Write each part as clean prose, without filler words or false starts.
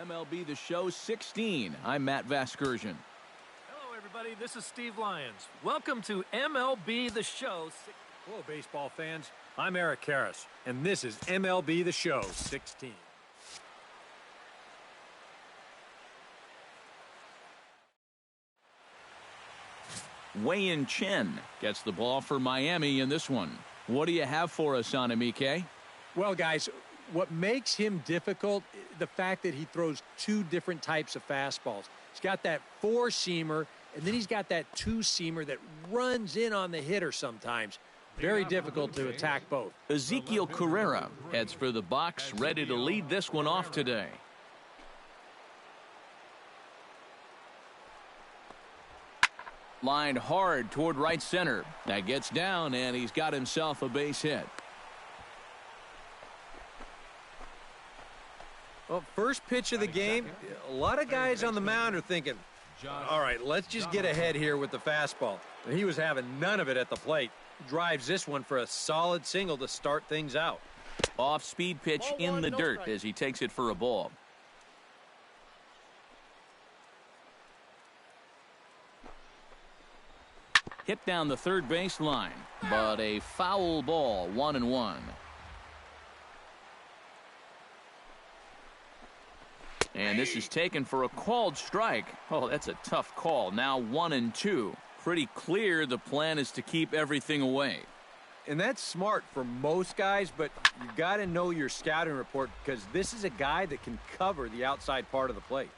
MLB The Show 16. I'm Matt Vasgersian. Hello, everybody. This is Steve Lyons. Welcome to MLB The Show. Hello, baseball fans. I'm Eric Karras, and this is MLB The Show 16. Wei-Yin Chen gets the ball for Miami in this one. What do you have for us on him, EK? Well, guys, what makes him difficult, the fact that he throws two different types of fastballs. He's got that four-seamer, and then he's got that two-seamer that runs in on the hitter sometimes. Very difficult to attack both. Ezekiel Carrera heads for the box, ready to lead this one off today. Lined hard toward right center. That gets down, and he's got himself a base hit. Well, first pitch of the game, a lot of guys on the mound are thinking, all right, let's just get ahead here with the fastball. And he was having none of it at the plate. Drives this one for a solid single to start things out. Off-speed pitch in the dirt as he takes it for a ball. Hit down the third base line, but a foul ball, 1-1. And this is taken for a called strike. Oh, that's a tough call. Now 1-2. Pretty clear the plan is to keep everything away. And that's smart for most guys, but you got to know your scouting report because this is a guy that can cover the outside part of the plate.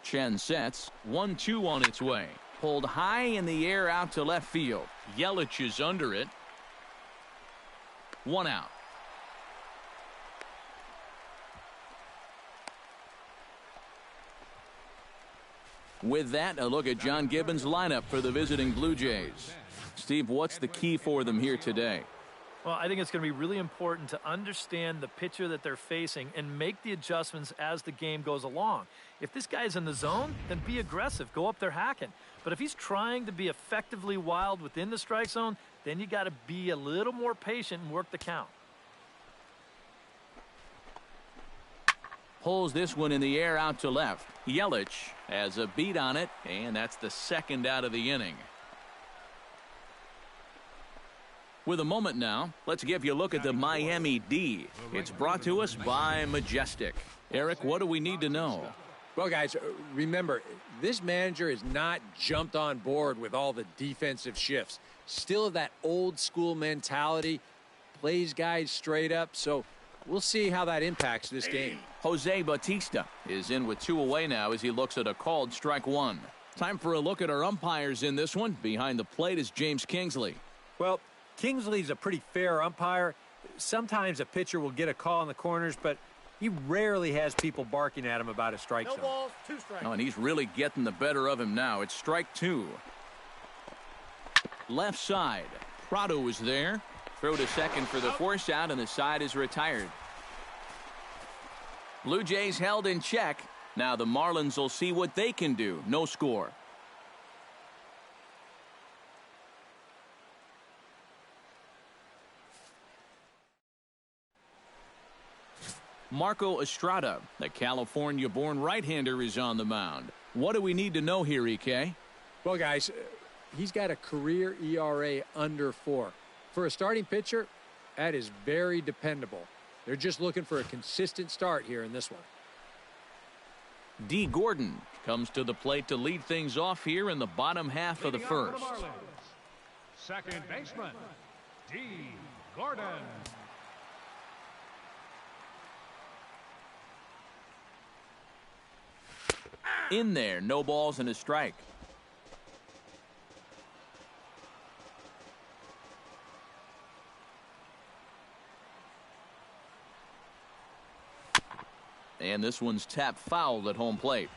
Chen sets, 1-2 on its way. Pulled high in the air out to left field. Yelich is under it. 1 out. With that, a look at John Gibbons' lineup for the visiting Blue Jays. Steve, what's the key for them here today? Well, I think it's going to be really important to understand the pitcher that they're facing and make the adjustments as the game goes along. If this guy's in the zone, then be aggressive. Go up there hacking. But if he's trying to be effectively wild within the strike zone, then you got to be a little more patient and work the count. Pulls this one in the air out to left. Yelich has a beat on it, and that's the second out of the inning. With a moment now, let's give you a look at the Miami D. It's brought to us by Majestic. Eric, what do we need to know? Well, guys, remember, this manager has not jumped on board with all the defensive shifts. Still that old school mentality, plays guys straight up, so we'll see how that impacts this game. Jose Bautista is in with 2 away now as he looks at a called strike 1. Time for a look at our umpires in this one. Behind the plate is James Kingsley. Well, Kingsley's a pretty fair umpire. Sometimes a pitcher will get a call in the corners, but he rarely has people barking at him about a strike zone. No balls, 2 strikes. Oh, and he's really getting the better of him now. It's strike 2. Left side. Prado is there. Throw to second for the force out, and the side is retired. Blue Jays held in check. Now the Marlins will see what they can do. No score. Marco Estrada, the California-born right-hander, is on the mound. What do we need to know here, EK? Well, guys, he's got a career ERA under 4. For a starting pitcher, that is very dependable. They're just looking for a consistent start here in this one. D. Gordon comes to the plate to lead things off here in the bottom half of the first. Second baseman, D. Gordon. In there, no balls and a strike. And this one's tapped foul at home plate.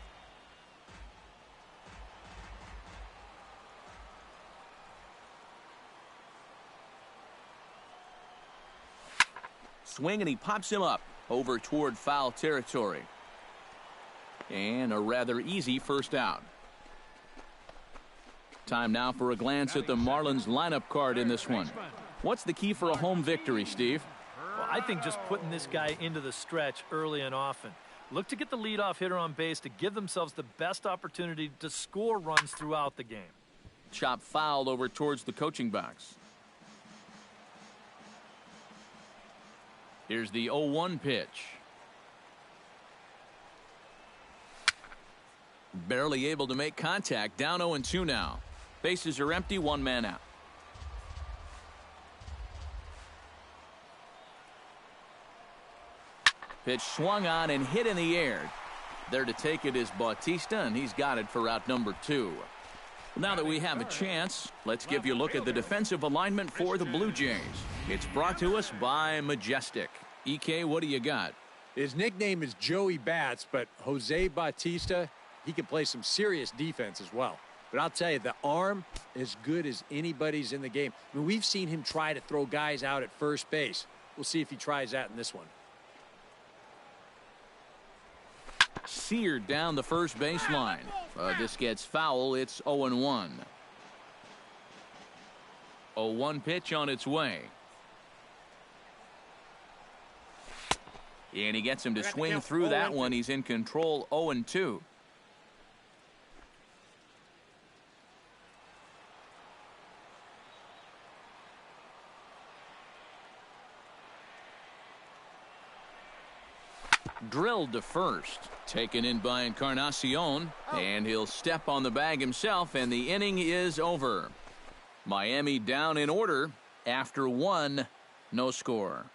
Swing, and he pops him up over toward foul territory. And a rather easy first out. Time now for a glance at the Marlins lineup card in this one. What's the key for a home victory, Steve? Well, I think just putting this guy into the stretch early and often. Look to get the leadoff hitter on base to give themselves the best opportunity to score runs throughout the game. Chop fouled over towards the coaching box. Here's the 0-1 pitch. Barely able to make contact. Down 0-2 now. Bases are empty, one man out. Pitch swung on and hit in the air. There to take it is Bautista, and he's got it for out number 2. Now that we have a chance, let's give you a look at the defensive alignment for the Blue Jays. It's brought to us by Majestic. EK, what do you got? His nickname is Joey Bats, but Jose Bautista, he can play some serious defense as well. But I'll tell you, the arm as good as anybody's in the game. I mean, we've seen him try to throw guys out at first base. We'll see if he tries that in this one. Seared down the first baseline. This gets foul. It's 0-1. 0-1 pitch on its way. And he gets him to swing through that one. He's in control. 0-2. Drilled to first. Taken in by Encarnacion. And he'll step on the bag himself, and the inning is over. Miami down in order after 1, no score.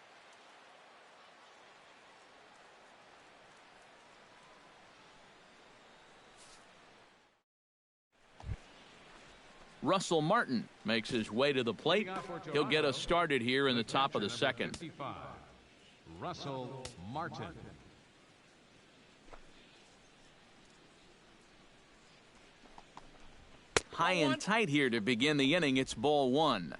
Russell Martin makes his way to the plate. He'll get us started here in the top of the second. Russell Martin. High and tight here to begin the inning. It's ball 1.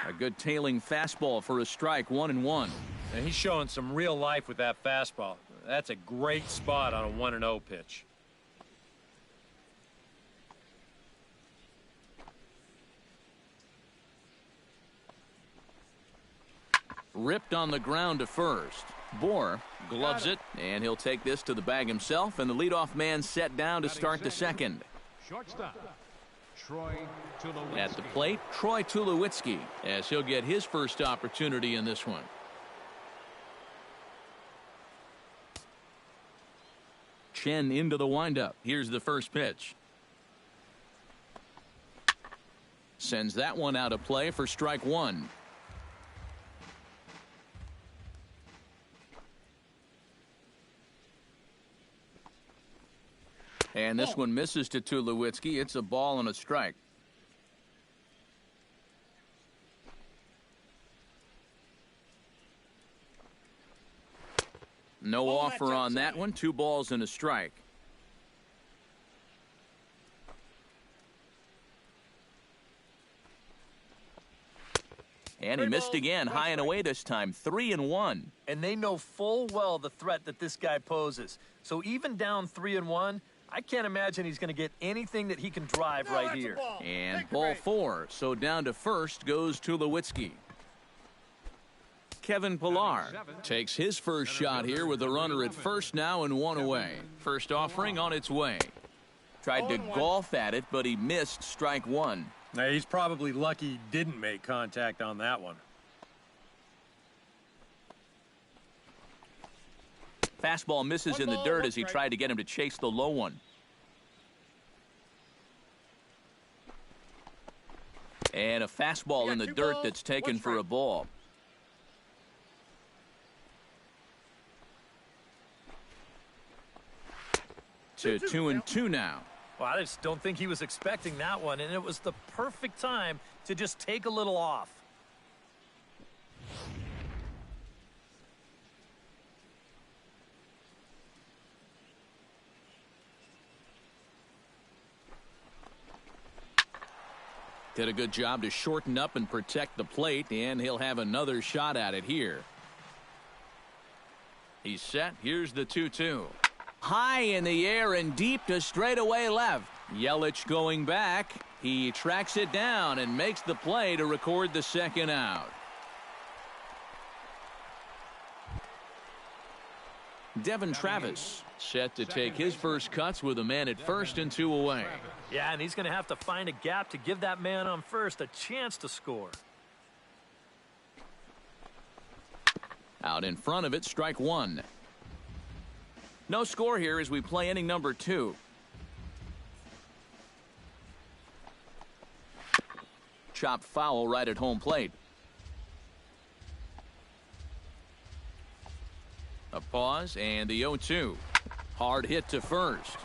A good tailing fastball for a strike. 1-1. And he's showing some real life with that fastball. That's a great spot on a 1-0 pitch. Ripped on the ground to first. Bohr gloves it, and he'll take this to the bag himself, and the leadoff man set down to start the second. Shortstop, Troy Tulowitzki. At the plate, Troy Tulowitzki, as he'll get his first opportunity in this one. Chen into the windup. Here's the first pitch. Sends that one out of play for strike 1. And this one misses to Tulowitzki. It's a ball and a strike. No offer on that one. 2 balls and a strike. And he missed again. High and away this time. 3-1. And they know full well the threat that this guy poses. So even down 3-1, I can't imagine he's going to get anything that he can drive right here. And ball 4. So down to first goes Tulowitzki. Kevin Pillar takes his first shot here with a runner at first now and 1 away. First offering on its way. Tried to golf at it, but he missed strike 1. Now, he's probably lucky he didn't make contact on that one. Fastball misses in the dirt as he tried to get him to chase the low one. And a fastball in the dirt that's taken for a ball. To 2-2 now. Well, I just don't think he was expecting that one, and it was the perfect time to just take a little off. Did a good job to shorten up and protect the plate, and he'll have another shot at it here. He's set. Here's the 2-2. High in the air and deep to straightaway left. Yelich going back. He tracks it down and makes the play to record the second out. Devin Travis set to take his first cuts with a man at first and 2 away. Yeah, and he's going to have to find a gap to give that man on first a chance to score. Out in front of it, strike 1. No score here as we play inning number 2. Chopped foul right at home plate. A pause and the 0-2. Hard hit to first.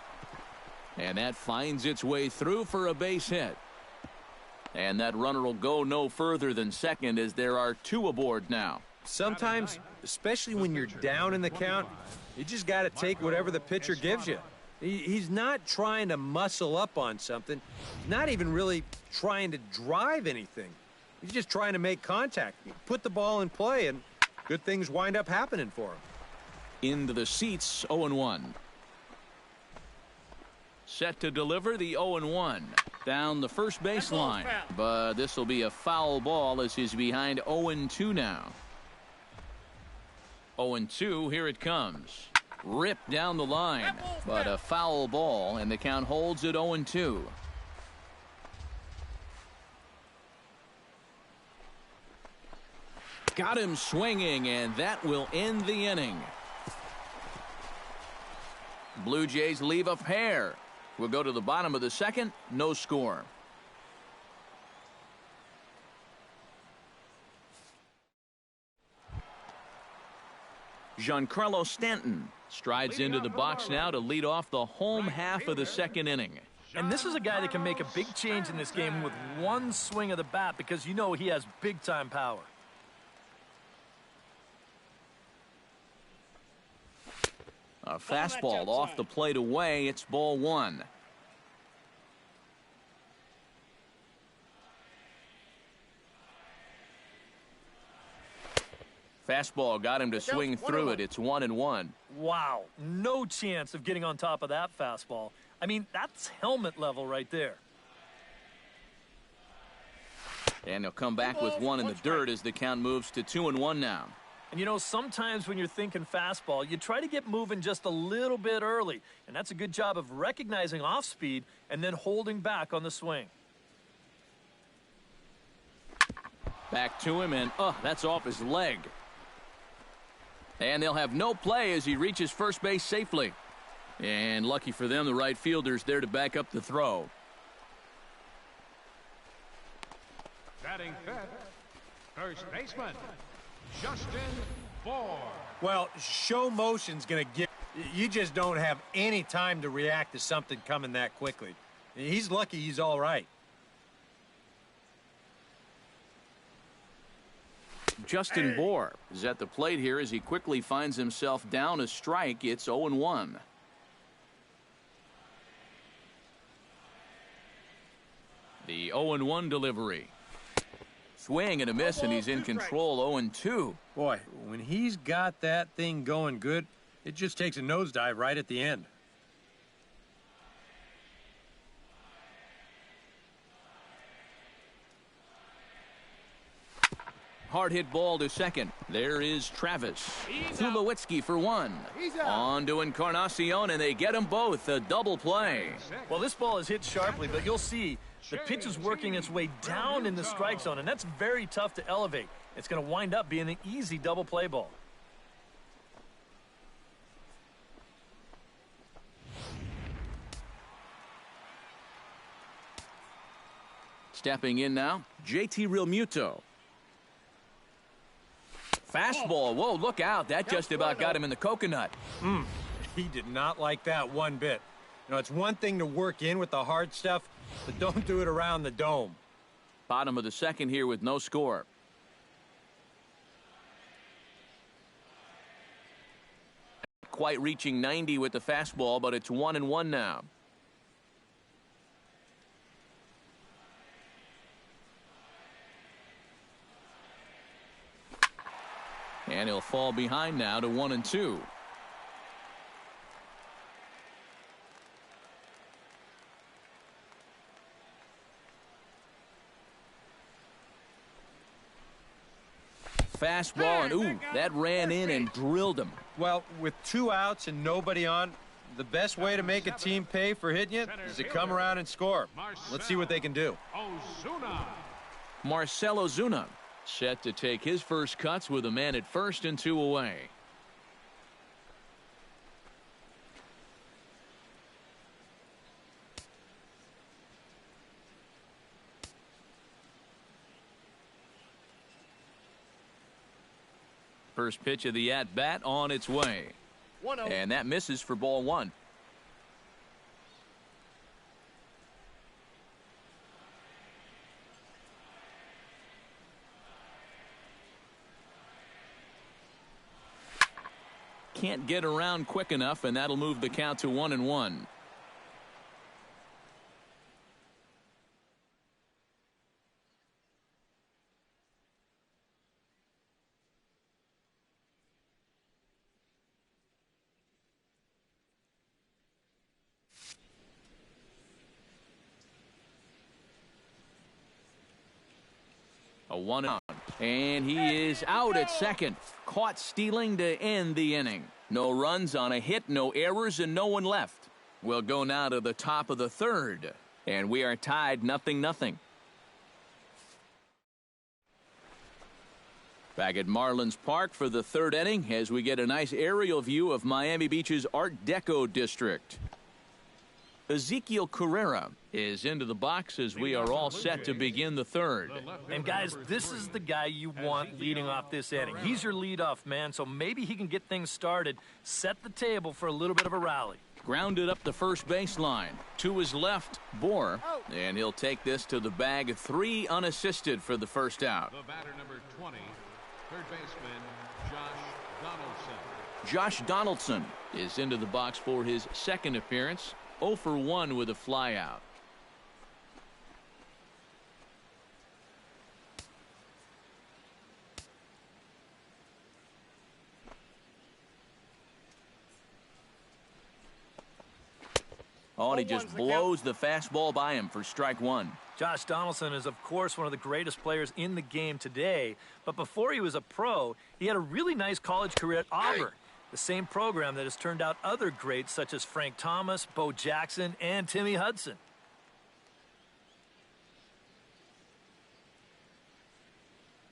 And that finds its way through for a base hit. And that runner will go no further than second as there are 2 aboard now. Sometimes, especially when you're down in the count, you just got to take whatever the pitcher gives you. He's not trying to muscle up on something. He's not even really trying to drive anything. He's just trying to make contact. Put the ball in play, and good things wind up happening for him. Into the seats, 0-1. Set to deliver the 0-1. Down the first baseline. But this will be a foul ball as he's behind 0-2 now. 0-2, here it comes. Ripped down the line. But a foul ball, and the count holds at 0-2. Got him swinging, and that will end the inning. Blue Jays leave a pair. We'll go to the bottom of the second. No score. Giancarlo Stanton strides into the box now to lead off the home half of the second inning. And this is a guy that can make a big change in this game with one swing of the bat because you know he has big-time power. A fastball off the plate away. It's ball 1. Fastball got him to swing through it. It's 1-1. Wow, no chance of getting on top of that fastball. I mean, that's helmet level right there. And he'll come back with 1 in the dirt as the count moves to 2-1 now. And you know, sometimes when you're thinking fastball, you try to get moving just a little bit early. And that's a good job of recognizing off speed and then holding back on the swing. Back to him, and that's off his leg. And they'll have no play as he reaches first base safely. And lucky for them, the right fielder's there to back up the throw. Batting fifth, first baseman, Justin Bour. Well, show motion's going to give. You just don't have any time to react to something coming that quickly. He's lucky he's all right. Justin Bour is at the plate here as he quickly finds himself down a strike. It's 0-1. The 0-1 delivery. Swing and a miss, and he's in control. 0-2. Boy, when he's got that thing going good, it just takes a nosedive right at the end. Hard hit ball to second. There is Travis. Tulowitzki for 1. On to Encarnacion, and they get them both. A double play. Well, this ball is hit sharply, but you'll see the pitch is working its way down in the strike zone, and that's very tough to elevate. It's going to wind up being an easy double play ball. Stepping in now, JT Realmuto. Fastball. Whoa, look out. That just about got him in the coconut. He did not like that one bit. You know, it's one thing to work in with the hard stuff, but don't do it around the dome. Bottom of the second here with no score. Quite reaching 90 with the fastball, but it's 1-1 now. And he'll fall behind now to 1-2. Fastball, and ooh, that ran in and drilled him. Well, with 2 outs and nobody on, the best way to make a team pay for hitting it is to come around and score. Let's see what they can do. Marcell Ozuna set to take his first cuts with a man at first and 2 away. First pitch of the at-bat on its way. And that misses for ball 1. Can't get around quick enough, and that'll move the count to 1-1. A 1-out, and he is out at second. Caught stealing to end the inning. No runs on a hit, no errors, and no one left. We'll go now to the top of the third, and we are tied 0-0. Back at Marlins Park for the third inning as we get a nice aerial view of Miami Beach's Art Deco district. Ezekiel Carrera is into the box as we are all set to begin the third. And guys, this is the guy you want leading off this inning. He's your leadoff man, so maybe he can get things started, set the table for a little bit of a rally. Grounded up the first baseline. To his left, Bohr, and he'll take this to the bag. 3 unassisted for the first out. The batter number 20, third baseman Josh Donaldson. Josh Donaldson is into the box for his second appearance. 0 for 1 with a flyout. Oh, and he just blows the fastball by him for strike 1. Josh Donaldson is, of course, one of the greatest players in the game today. But before he was a pro, he had a really nice college career at Auburn. The same program that has turned out other greats such as Frank Thomas, Bo Jackson, and Timmy Hudson.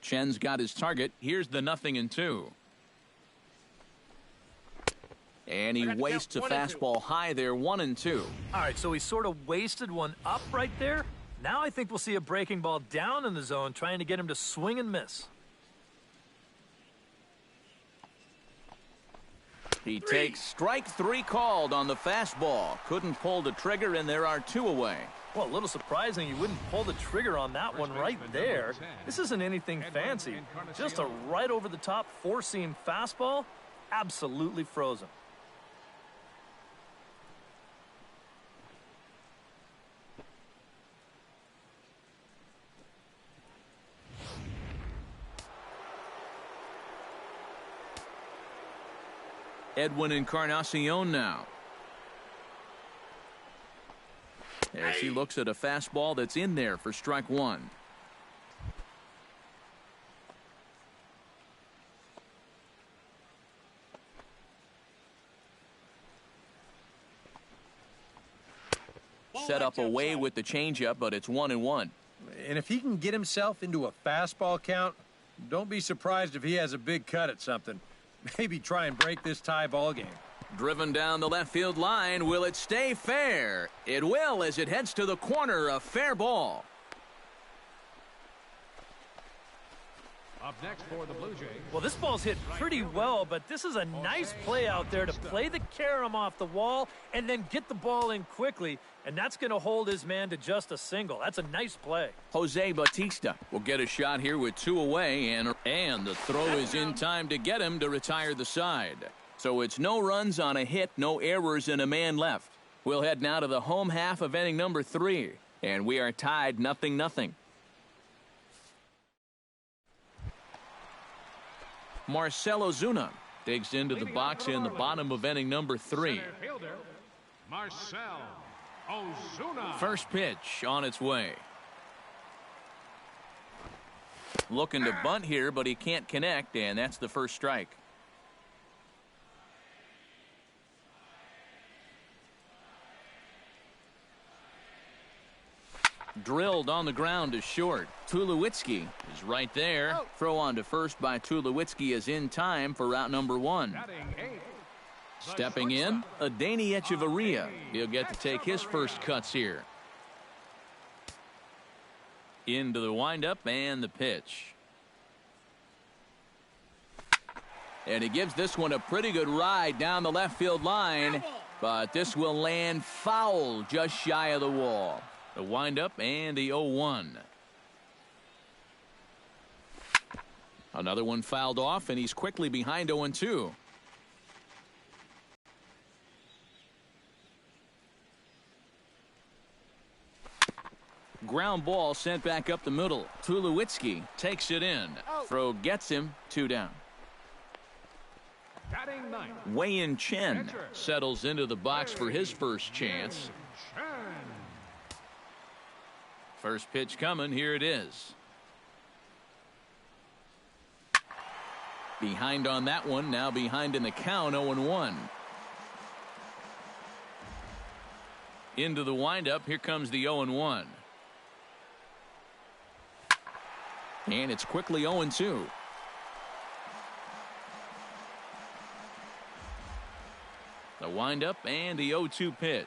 Chen's got his target. Here's the 0-2. And he wastes a fastball high there, 1-2. All right, so he sort of wasted one up right there. Now I think we'll see a breaking ball down in the zone, trying to get him to swing and miss. He takes strike 3 called on the fastball. Couldn't pull the trigger, and there are 2 away. Well, a little surprising you wouldn't pull the trigger on that one right there. This isn't anything fancy. Just a right over the top 4-seam fastball. Absolutely frozen. Edwin Encarnacion now. As he looks at a fastball that's in there for strike 1. Set up away with the changeup, but it's 1-1. And if he can get himself into a fastball count, don't be surprised if he has a big cut at something. Maybe try and break this tie ball game. Driven down the left field line. Will it stay fair? It will as it heads to the corner. A fair ball. Up next for the Blue Jays. Well, this ball's hit pretty well, but this is a nice play out there to play the carom off the wall and then get the ball in quickly, and that's going to hold his man to just a single. That's a nice play. Jose Bautista will get a shot here with 2 away, and the throw is in time to get him to retire the side. So it's no runs on a hit, no errors, and a man left. We'll head now to the home half of inning number 3, and we are tied 0-0. Marcell Ozuna digs into the box in the bottom of inning number 3. Center fielder, Marcell Ozuna. First pitch on its way. Looking to bunt here, but he can't connect, and that's the first strike. Drilled on the ground to short. Tulowitzki is right there. Throw on to first by Tulowitzki is in time for out number 1. Batting 8. Stepping in, Adeiny Hechavarria. He'll get to take his first cuts here. Into the windup and the pitch. And he gives this one a pretty good ride down the left field line, but this will land foul just shy of the wall. The windup and the 0-1. Another one fouled off, and he's quickly behind 0-2. Ground ball sent back up the middle. Tulowitzki takes it in. Throw gets him, 2 down. Batting 9. Wei-Yin Chen settles into the box for his first chance. Chen. First pitch coming. Here it is. Behind on that one. Now behind in the count. 0-1. Into the windup. Here comes the 0-1. And it's quickly 0-2. The windup and the 0-2 pitch.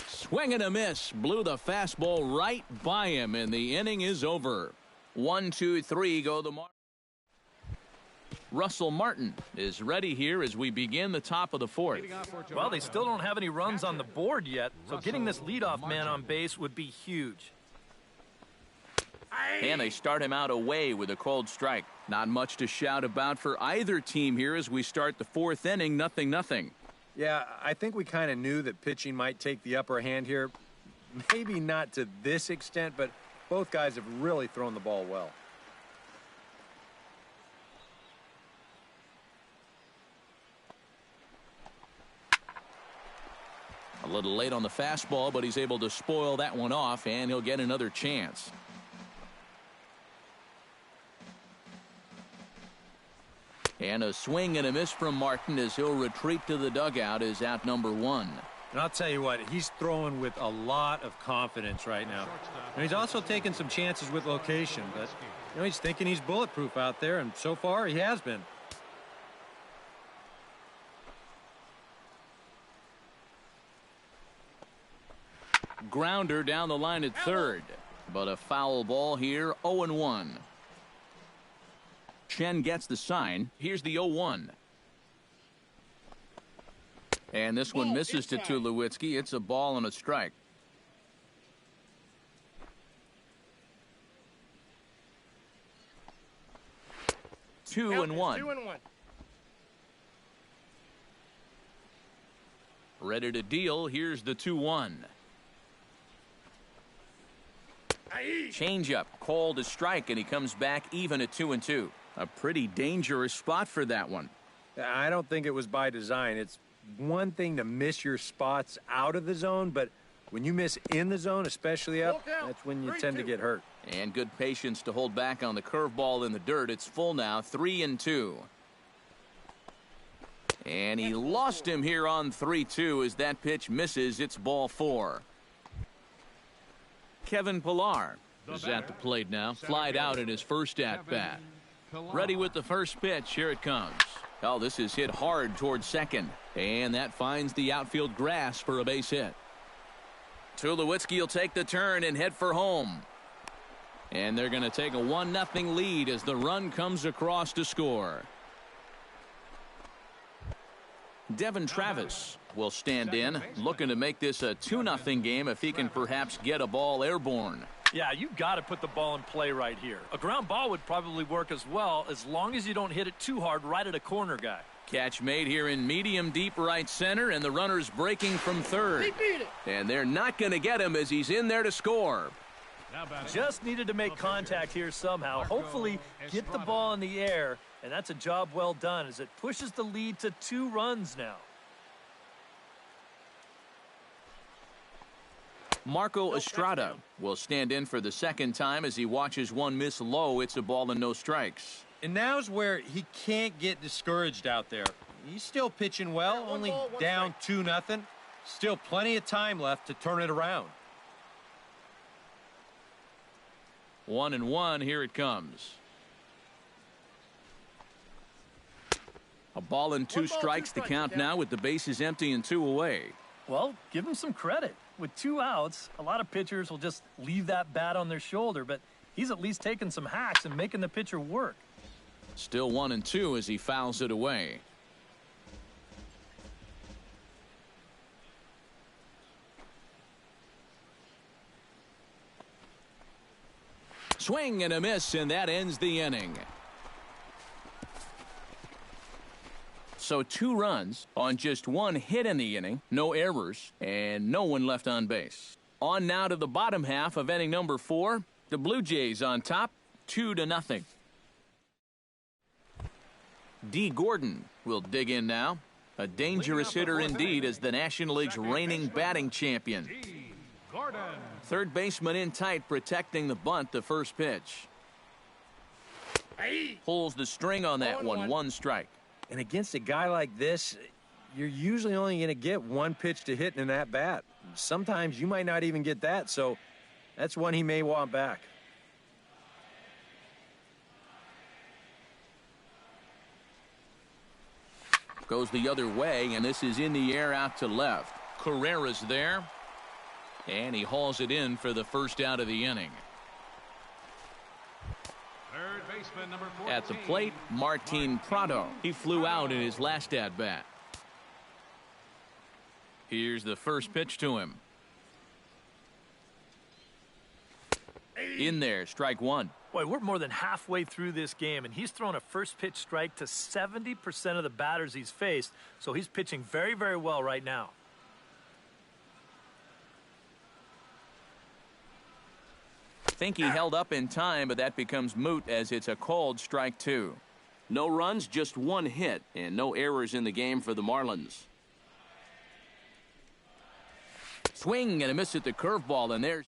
Swing and a miss. Blew the fastball right by him, and the inning is over. 1-2-3 go the mark. Russell Martin is ready here as we begin the top of the 4th. Well, they still don't have any runs on the board yet, so getting this leadoff man on base would be huge. And they start him out away with a cold strike. Not much to shout about for either team here as we start the 4th inning. 0-0. Yeah, I think we kind of knew that pitching might take the upper hand here. Maybe not to this extent, but both guys have really thrown the ball well. A little late on the fastball, but he's able to spoil that one off, and he'll get another chance. And a swing and a miss from Martin as he'll retreat to the dugout is out number 1. And I'll tell you what, he's throwing with a lot of confidence right now. And he's also taking some chances with location, but he's thinking he's bulletproof out there, and so far he has been. Grounder down the line at third, but a foul ball here. 0-1. Chen gets the sign. Here's the 0-1. And this one misses to Tulowitzki. It's a ball and a strike. Two and one. Ready to deal. Here's the 2-1. Changeup called a strike, and he comes back even at 2-2. A pretty dangerous spot for that one. I don't think it was by design. It's one thing to miss your spots out of the zone, but when you miss in the zone, especially up, that's when you tend to get hurt. And good patience to hold back on the curveball in the dirt. It's full now, 3-2. And he lost him here on 3-2 as that pitch misses. It's ball 4. Kevin Pillar is at the plate now. Flied out in his first at-bat. Ready with the first pitch. Here it comes. Oh, this is hit hard towards second. And that finds the outfield grass for a base hit. Tulowitzki will take the turn and head for home. And they're going to take a 1-0 lead as the run comes across to score. Devin Travis will stand in, looking to make this a 2-0 game if he can perhaps get a ball airborne. Yeah, you got to put the ball in play right here. A ground ball would probably work as well, as long as you don't hit it too hard right at a corner guy. Catch made here in medium deep right center, and the runner's breaking from third. And they're not going to get him as he's in there to score. Just needed to make contact here somehow. Hopefully get the ball in the air, and that's a job well done as it pushes the lead to 2 runs now. Marco Estrada will stand in for the second time as he watches one miss low. It's a ball and no strikes. And now's where he can't get discouraged out there. He's still pitching well, only down 2-0. Still plenty of time left to turn it around. 1-1, here it comes. A ball and 2 strikes to count now with the bases empty and 2 away. Well, give him some credit. With 2 outs, a lot of pitchers will just leave that bat on their shoulder, but he's at least taking some hacks and making the pitcher work. Still 1-2 as he fouls it away. Swing and a miss, and that ends the inning. So 2 runs on just 1 hit in the inning, no errors, and no one left on base. On now to the bottom half of inning number 4. The Blue Jays on top, 2-0. D. Gordon will dig in now. A dangerous hitter indeed as the National League's reigning batting champion. Third baseman in tight, protecting the bunt. The first pitch. Pulls the string on that one. 1 strike. And against a guy like this, you're usually only going to get 1 pitch to hit in that bat. Sometimes you might not even get that, so that's one he may want back. Goes the other way, and this is in the air out to left. Carrera's there, and he hauls it in for the first out of the inning. Third baseman, number 14. At the plate, Martin Prado. He flew out in his last at-bat. Here's the first pitch to him. In there, strike 1. Boy, we're more than halfway through this game, and he's thrown a first pitch strike to 70% of the batters he's faced, so he's pitching very, very well right now. Think he held up in time, but that becomes moot as it's a called strike 2. No runs, just 1 hit, and no errors in the game for the Marlins. Swing and a miss at the curveball, and there's